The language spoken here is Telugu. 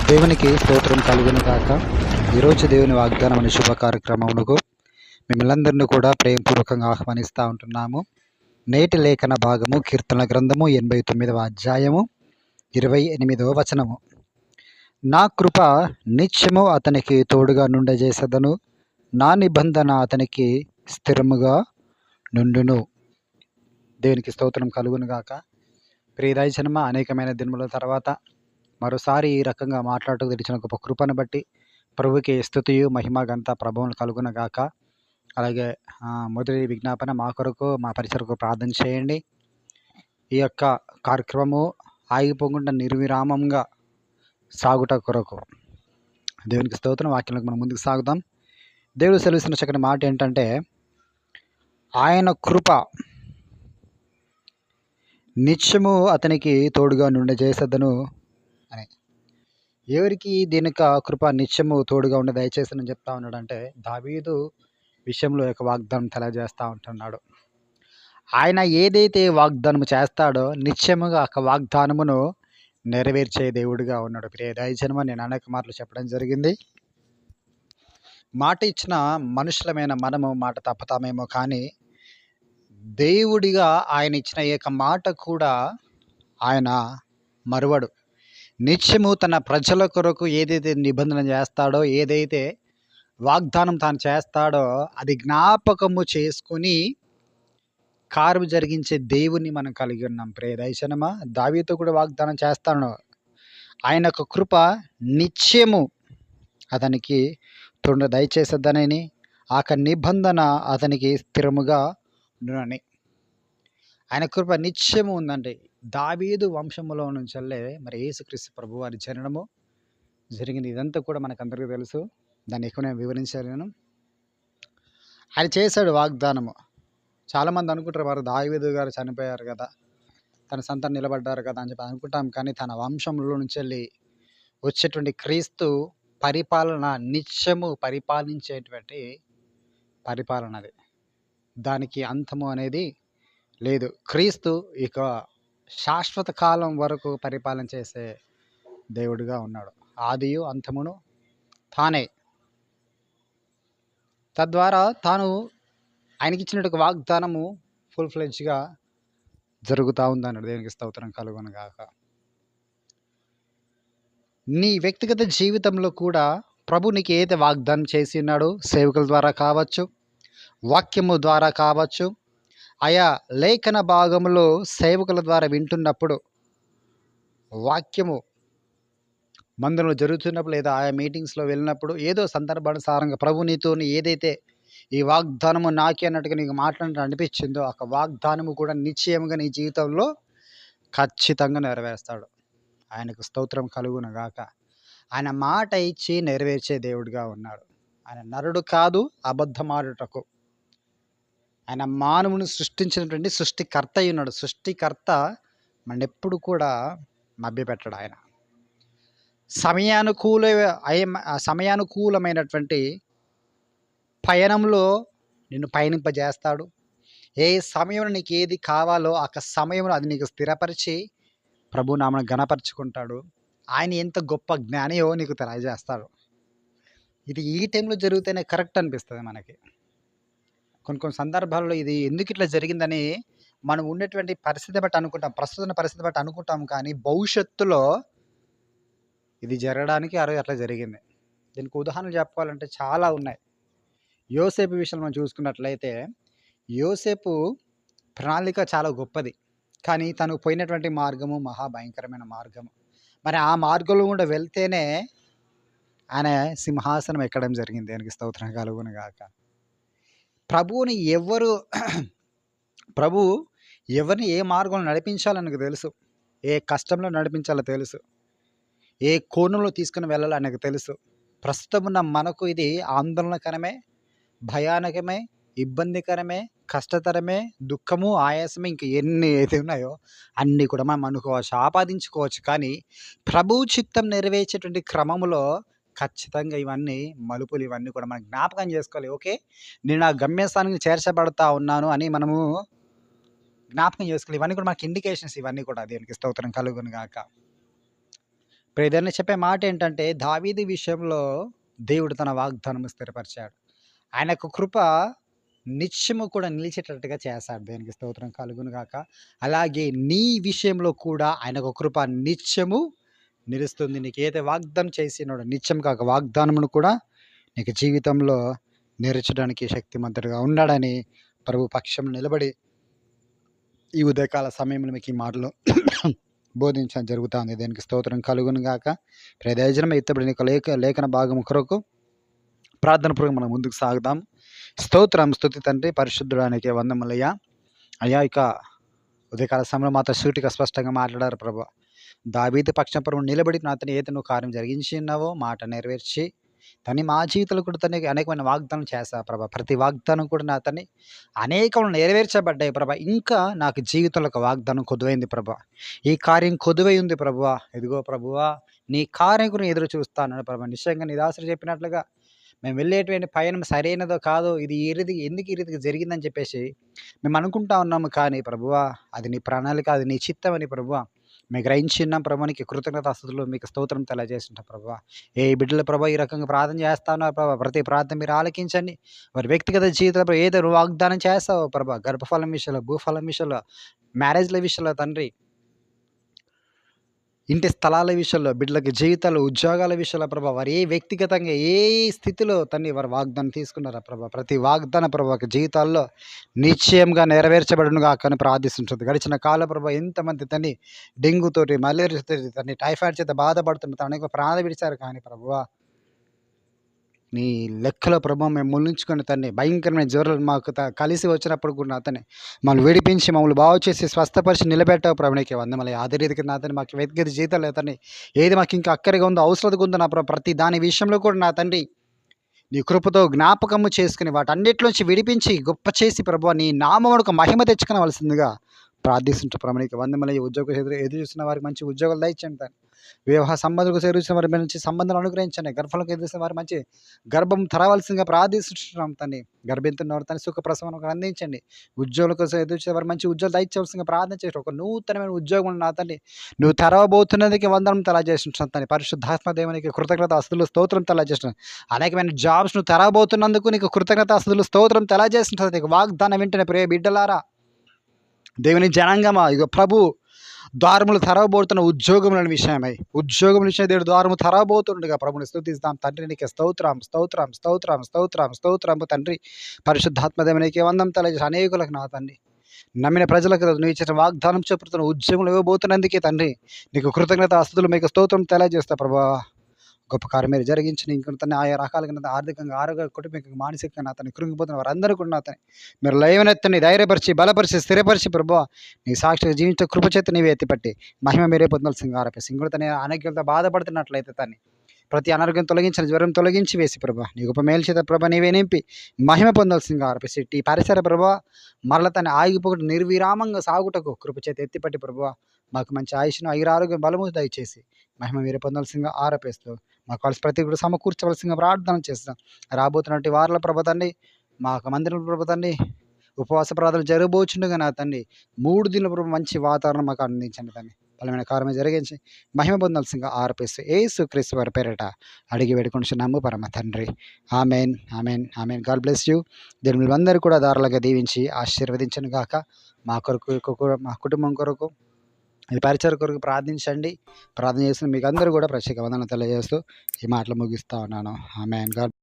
దేవునికి స్తోత్రం కలుగును గాక. ఈరోజు దేవుని వాగ్దానం అనే శుభ కార్యక్రమమునకు మిమ్మల్ందరినీ కూడా ప్రేమపూర్వకంగా ఆహ్వానిస్తూ ఉంటున్నాము. నేటి లేఖన భాగము కీర్తన గ్రంథము 89వ అధ్యాయము 28వ వచనము. నా కృప నిత్యము అతనికి తోడుగా నుండజేసదను, నా నిబంధన అతనికి స్థిరముగా నుండును. దేవునికి స్తోత్రం కలుగును గాక. ప్రియదయ జన్మ అనేకమైన దినముల తర్వాత మరోసారి ఈ రకంగా మాట్లాడుతూ తెరిచిన గొప్ప కృపను బట్టి ప్రభుకి స్తుతియు మహిమ ఘనత ప్రభావం కలుగును గాక. అలాగే మొదటి విజ్ఞాపన మా కొరకు మా పరిసరకు ప్రార్థన చేయండి. ఈ యొక్క కార్యక్రమము ఆగిపోకుండా నిర్విరామంగా సాగుట కొరకు దేవునికి స్తోత్రం. వాక్యంలోకి మనం ముందుకు సాగుదాం. దేవుడు సెలవిస్తున్న చక్కని మాట ఏంటంటే, ఆయన కృప నిత్యము అతనికి తోడుగా నుండజేసదను అని. ఎవరికి దీనిక కృప నిత్యము తోడుగా ఉండి దయచేసి చెప్తా ఉన్నాడంటే, దావీదు విషయంలో యొక్క వాగ్దానం తెలియజేస్తూ ఉంటున్నాడు. ఆయన ఏదైతే వాగ్దానం చేస్తాడో నిత్యముగా ఒక వాగ్దానమును నెరవేర్చే దేవుడిగా ఉన్నాడు. ప్రియ దైవజనమ, నేను అనేక మార్లు చెప్పడం జరిగింది. మాట ఇచ్చిన మనుషులమైన మనము మాట తప్పుతామేమో, కానీ దేవుడిగా ఆయన ఇచ్చిన ఏక మాట కూడా ఆయన మరువడు. నిత్యము తన ప్రజల కొరకు ఏదైతే నిబంధన చేస్తాడో, ఏదైతే వాగ్దానం తాను చేస్తాడో అది జ్ఞాపకము చేసుకుని కార్యం జరిగించే దేవుని మనం కలిగి ఉన్నాం. ప్రియ దైవజనమా, దావీదుతో కూడా వాగ్దానం చేస్తాను. ఆయన యొక్క కృప నిత్యము అతనికి తోడు దయచేసేద్దనని, ఆ నిబంధన అతనికి స్థిరముగా ఉండునని. ఆయన కృప నిత్యము ఉందండి. దావీదు వంశములో నుంచల్లే మరి యేసుక్రీస్తు ప్రభు వారి జననము జరిగింది. ఇదంతా కూడా మనకందరికీ తెలుసు. దాన్ని ఎక్కువ నేను వివరించాను. నేను ఆయన చేశాడు వాగ్దానము. చాలామంది అనుకుంటారు, వారు దావీదు గారు చనిపోయారు కదా, తన సంతానం నిలబడ్డారు కదా అని చెప్పి అనుకుంటాం. కానీ తన వంశంలో నుంచి వెళ్ళి వచ్చేటువంటి క్రీస్తు పరిపాలన నిత్యము పరిపాలించేటువంటి పరిపాలన అది. దానికి అంతము అనేది లేదు. క్రీస్తు ఇక శాశ్వత కాలం వరకు పరిపాలన చేసే దేవుడిగా ఉన్నాడు. ఆదియు అంతమును తానే. తద్వారా తాను ఆయనకి ఇచ్చినట్టు వాగ్దానము ఫుల్ ఫ్లెడ్జ్గా జరుగుతూ ఉందన్నాడు. దేవునికి స్తోత్రం కలుగును గాక. నీ వ్యక్తిగత జీవితంలో కూడా ప్రభు నీకు ఏదైతే వాగ్దానం చేసి ఉన్నాడో, సేవకుల ద్వారా కావచ్చు, వాక్యము ద్వారా కావచ్చు, ఆయా లేఖన భాగంలో సేవకుల ద్వారా వింటున్నప్పుడు, వాక్యము మందిరంలో జరుగుతున్నప్పుడు, లేదా ఆయా మీటింగ్స్లో వెళ్ళినప్పుడు, ఏదో సందర్భానుసారంగా ప్రభు నీతో ఏదైతే ఈ వాగ్దానము నాకే అన్నట్టుగా నీకు మాట్లాడినట్టు అనిపించిందో, ఆ వాగ్దానము కూడా నిశ్చయముగా నీ జీవితంలో ఖచ్చితంగా నెరవేరుస్తాడు. ఆయనకు స్తోత్రం కలుగును గాక. ఆయన మాట ఇచ్చి నెరవేర్చే దేవుడిగా ఉన్నాడు. ఆయన నరుడు కాదు అబద్ధమాడుటకు. ఆయన మానవుని సృష్టించినటువంటి సృష్టికర్త అయి ఉన్నాడు. సృష్టికర్త మన ఎప్పుడు కూడా మభ్యపెట్టడు. ఆయన సమయానుకూలమైనటువంటి పయనంలో నిన్ను పయనింపజేస్తాడు. ఏ సమయంలో నీకు ఏది కావాలో ఆ సమయంలో అది నీకు స్థిరపరిచి ప్రభు నామను ఘనపరుచుకుంటాడు. ఆయన ఎంత గొప్ప జ్ఞానియో నీకు తెలియజేస్తాడు. ఇది ఈ టైంలో జరిగితేనే కరెక్ట్ అనిపిస్తుంది మనకి. కొన్ని సందర్భాల్లో ఇది ఎందుకు ఇట్లా జరిగిందని మనం ఉండేటువంటి పరిస్థితి బట్టి అనుకుంటాం, ప్రస్తుత పరిస్థితి బట్టి అనుకుంటాం. కానీ భవిష్యత్తులో ఇది జరగడానికి అట్లా జరిగింది. దీనికి ఉదాహరణలు చెప్పుకోవాలంటే చాలా ఉన్నాయి. యోసేపు విషయంలో మనం చూసుకున్నట్లయితే, యోసేపు ప్రణాళిక చాలా గొప్పది, కానీ తను పోయినటువంటి మార్గము మహాభయంకరమైన మార్గము. మరి ఆ మార్గంలో కూడా వెళ్తేనే ఆయన సింహాసనం ఎక్కడం జరిగింది. దానికి స్తోత్రం కలుగును గాక. ప్రభువుని ఎవరిని ఏ మార్గంలో నడిపించాలో నాకు తెలుసు. ఏ కష్టంలో నడిపించాలో తెలుసు. ఏ కోణంలో తీసుకుని వెళ్ళాలో ఆయనకు తెలుసు. ప్రస్తుతం ఉన్న మనకు ఇది ఆందోళనకరమే, భయానకమే, ఇబ్బందికరమే, కష్టతరమే, దుఃఖము, ఆయాసమే, ఇంక ఎన్ని ఏది ఉన్నాయో అన్నీ కూడా మనం అనుకోవచ్చు, ఆపాదించుకోవచ్చు. కానీ ప్రభు చిత్తం నెరవేర్చేటువంటి క్రమంలో ఖచ్చితంగా ఇవన్నీ మలుపులు, ఇవన్నీ కూడా మనం జ్ఞాపకం చేసుకోవాలి. ఓకే, నేను ఆ గమ్యస్థానానికి చేర్చబడతా ఉన్నాను అని మనము జ్ఞాపకం చేసుకోవాలి. ఇవన్నీ కూడా మనకి ఇండికేషన్స్. ఇవన్నీ కూడా దేవునికి స్తోత్రం కలుగును గాక. ఏదైనా చెప్పే మాట ఏంటంటే, దావీదు విషయంలో దేవుడు తన వాగ్దానం స్థిరపరిచాడు. ఆయనకు కృప నిత్యము కూడా నిలిచేటట్టుగా చేశాడు. దేనికి స్తోత్రం కలుగును గాక. అలాగే నీ విషయంలో కూడా ఆయనకు కృప నిత్యము నిలుస్తుంది. నీకేదైతే వాగ్దానం చేసినాడో నిత్యం కాక వాగ్దానమును కూడా నీకు జీవితంలో నెరచడానికి శక్తిమంతుడిగా ఉన్నాడని ప్రభు పక్షం నిలబడి ఈ ఉదయకాల సమయంలో మీకు ఈ మాటలు బోధించడం జరుగుతుంది. దేనికి స్తోత్రం కలుగును గాక. ప్రయోజనం ఎత్తబడి నీకు లేఖన భాగం కొరకు ప్రార్థన పూర్వకం మనం ముందుకు సాగుదాం. స్తోత్రం స్తుతి తండ్రి పరిశుద్ధుడానికి వందములయ్యా. అయ్యా ఇక ఉదయకాల సమయంలో మాతో సూటిగా స్పష్టంగా మాట్లాడారు ప్రభు. దావీదు పక్షపురం నిలబడి నాతని ఏదో నువ్వు కార్యం జరిగించి ఉన్నావో మాట నెరవేర్చి తని మా జీవితంలో కూడా తనకి అనేకమైన వాగ్దానం చేశా ప్రభా. ప్రతి వాగ్దానం కూడా నా తని అనేకములు నెరవేర్చబడ్డాయి ప్రభా. ఇంకా నాకు జీవితంలో ఒక వాగ్దానం కొదువైంది ప్రభా. ఈ కార్యం కొదువై ఉంది ప్రభువా. ఇదిగో ప్రభువా నీ కార్యం గురించి ఎదురు చూస్తాను ప్రభా. నిశ్చయంగా నీ దాసుడు చెప్పినట్లుగా మేము వెళ్ళేటువంటి పయనం సరైనదో కాదో, ఇది ఎందుకు ఈ రీతికి జరిగిందని చెప్పేసి మేము అనుకుంటా ఉన్నాము. కానీ ప్రభువా అది నీ ప్రణాళిక, అది నీ చిత్తం అని ప్రభువా మేము గ్రహించున్నాం ప్రభువానికి కృతజ్ఞతాస్తుతులు మీకు స్తోత్రం తెలియజేస్తుంటాం ప్రభువా. ఏ బిడ్డల ప్రభా ఈ రకంగా ప్రార్థన చేస్తా ఉన్నారు ప్రభా. ప్రతి ప్రార్థన మీరు ఆలకించండి. వారి వ్యక్తిగత జీవితంలో ఏదో నువ్వు వాగ్దానం చేస్తావు ప్రభా. గర్భఫలం విషయంలో, భూఫలం విషయంలో, మ్యారేజ్ల విషయంలో తండ్రి, ఇంటి స్థలాల విషయంలో, బిడ్డలకి జీవితాలు, ఉద్యోగాల విషయంలో ప్రభా వారు ఏ వ్యక్తిగతంగా ఏ స్థితిలో తండ్రి వారు వాగ్దానం తీసుకున్నారా ప్రభా. ప్రతి వాగ్దాన ప్రభా జీవితాల్లో నిశ్చయంగా నెరవేర్చబడును గాక అని ప్రార్థిస్తుంటుంది. గడిచిన కాల ప్రభా ఎంతమంది తండ్రి డెంగ్యూతోటి, మలేరియాతో, తండ్రి టైఫాయిడ్ చేత బాధపడుతున్న అనేక ప్రాణాలు విడిచారు. కానీ ప్రభువా నీ లెక్కలో ప్రభావం మేము ముల్లించుకొని తండ్రి భయంకరమైన జ్వరాలు మాకు కలిసి వచ్చినప్పుడు కూడా అతన్ని మమ్మల్ని విడిపించి మమ్మల్ని బాగు చేసి స్వస్థపరిచి నిలబెట్టావు ప్రభునికి వందమలే. అదే రీతికి నా తండ్రి మాకు వ్యక్తిగత జీవితాలు అతన్ని ఏది మాకు ఇంకా అక్కడిగా ఉందో అవసరం ఉందో నా ప్రతి దాని విషయంలో కూడా నా తండ్రి నీ కృపతో జ్ఞాపకము చేసుకుని వాటన్నిటిలోంచి విడిపించి గొప్ప చేసి ప్రభు నీ నామమునకు మహిమ తెచ్చుకునవలసిందిగా ప్రార్థిస్తుంటూ ప్రభు వందమలై. ఉద్యోగం ఎదురు చూస్తున్న వారికి మంచి ఉద్యోగాలు దయచండి. వివాహ సంబంధాలకు ఎదురుచిన వారి మంచి సంబంధాలు అనుగ్రహించండి. గర్భాలకు ఎదురుసిన వారి మంచి గర్భం తరవలసిందిగా ప్రార్థిస్తున్నాం తండ్రి. గర్భింతున్న తన సుఖ ప్రసవం అందించండి. ఉద్యోగుల కోసం ఎదుర్చిన వారు మంచి ఉద్యోగాలు దయచేవలసిందిగా ప్రార్థన చేసి ఒక నూతనమైన ఉద్యోగం నా తండ్రి నువ్వు తెరవబోతున్నదికి వందనం తెలియజేస్తున్నాం తండ్రి. పరిశుద్ధాత్మ దేవునికి కృతజ్ఞత అస్తులు స్తోత్రం తెలియజేస్తున్నాం. అనేకమైన జాబ్స్ నువ్వు తెరవబోతున్నందుకు నీకు కృతజ్ఞత అస్తులు స్తోత్రం తెలియజేస్తుంటుంది. నీకు వాగ్దానం వింటనే ప్రియ బిడ్డలారా, దేవుని జనాంగమా, ఇక ప్రభు ద్వారములు తెరవబోతున్న ఉద్యోగముల విషయమై ఉద్యోగముల విషయం దేవుడు ద్వారము తెరవబోతుండగా ప్రభుని స్తుతిస్తాం తండ్రి. నీకు స్తోత్రం స్తోత్రం స్తోత్రం స్తోత్రం స్తోత్రం తండ్రి. పరిశుద్ధాత్మ దేవునికి వందనం తెలియజేసి అనేకులకు నా తండ్రి నమ్మిన ప్రజలకు నువ్వు ఇచ్చిన వాగ్దానం చెప్పుతున్న ఉద్యోగములు ఇవ్వబోతున్నందుకే తండ్రి నీకు కృతజ్ఞత అస్తులు మీకు స్తోత్రం తెలియజేస్తా ప్రభా. గొప్ప కార్యం మీరు జరిగించిన ఇంకా తన ఆయా రకాలుగా ఆర్థికంగా, ఆరోగ్య, కుటుంబికంగా, మానసికంగా అతన్ని కృంగిపోతున్న వారందరూ కూడా అతని మీరు లయవనెత్తని ధైర్యపరిచి బలపరిచి స్థిరపరిచి ప్రభు నీ సాక్షిగా జీవించే కృపచేత నీవే ఎత్తిపట్టి మహిమ మీరే పొందాల్సింది ఆరపేసి ఇంకొక తన అనారోగ్యంతో బాధపడుతున్నట్లయితే తన్ని ప్రతి అనారోగ్యం తొలగించిన జ్వరం తొలగించి వేసి ప్రభా నీ గొప్ప మేలు చేత ప్రభా నీవే నింపి మహిమ పొందాల్సిందిగా ఆరపేసి ఈ పరిసర ప్రభా మరల తన ఆగిపోకుండా నిర్విరామంగా సాగుటకు కృపచేత ఎత్తిపట్టి ప్రభా మాకు మంచి ఆయుష్ను, ఆరోగ్యం, బలము దయచేసి మహిమ మీరే పొందాల్సిందిగా ఆరపేస్తూ మాకు కలిసి ప్రతి కూడా సమకూర్చవలసిందిగా ప్రార్థన చేస్తాం. రాబోతున్నటువంటి వారాల ప్రభ తండ్రి మాకు మందిరం ప్రభ తండ్రి ఉపవాస ప్రార్థనలు జరగబోచుండగా నా తండ్రి 3 దినాల ప్రభు మంచి వాతావరణం మాకు అందించండి తండ్రి. బలమైన కార్యమే జరిగించి మహిమ పొందాల్సిందిగా ఆర్పిస్తూ యేసుక్రీస్తు వారి పేరిట అడిగి వేడుకొంటున్నాము పరమ తండ్రి. Amen amen amen. God bless you. దీని మీరందరూ కూడా దారులుగా దీవించి ఆశీర్వదించను గాక. మా కొరకు, మా కుటుంబం కొరకు, ఈ పరిచయ కొరకు ప్రార్థించండి. ప్రార్థన చేసిన మీకు అందరూ కూడా ప్రత్యేక వందనాలు తెలియజేస్తూ ఈ మాటలు ముగిస్తా ఉన్నాను. ఆమెన్. గాడ్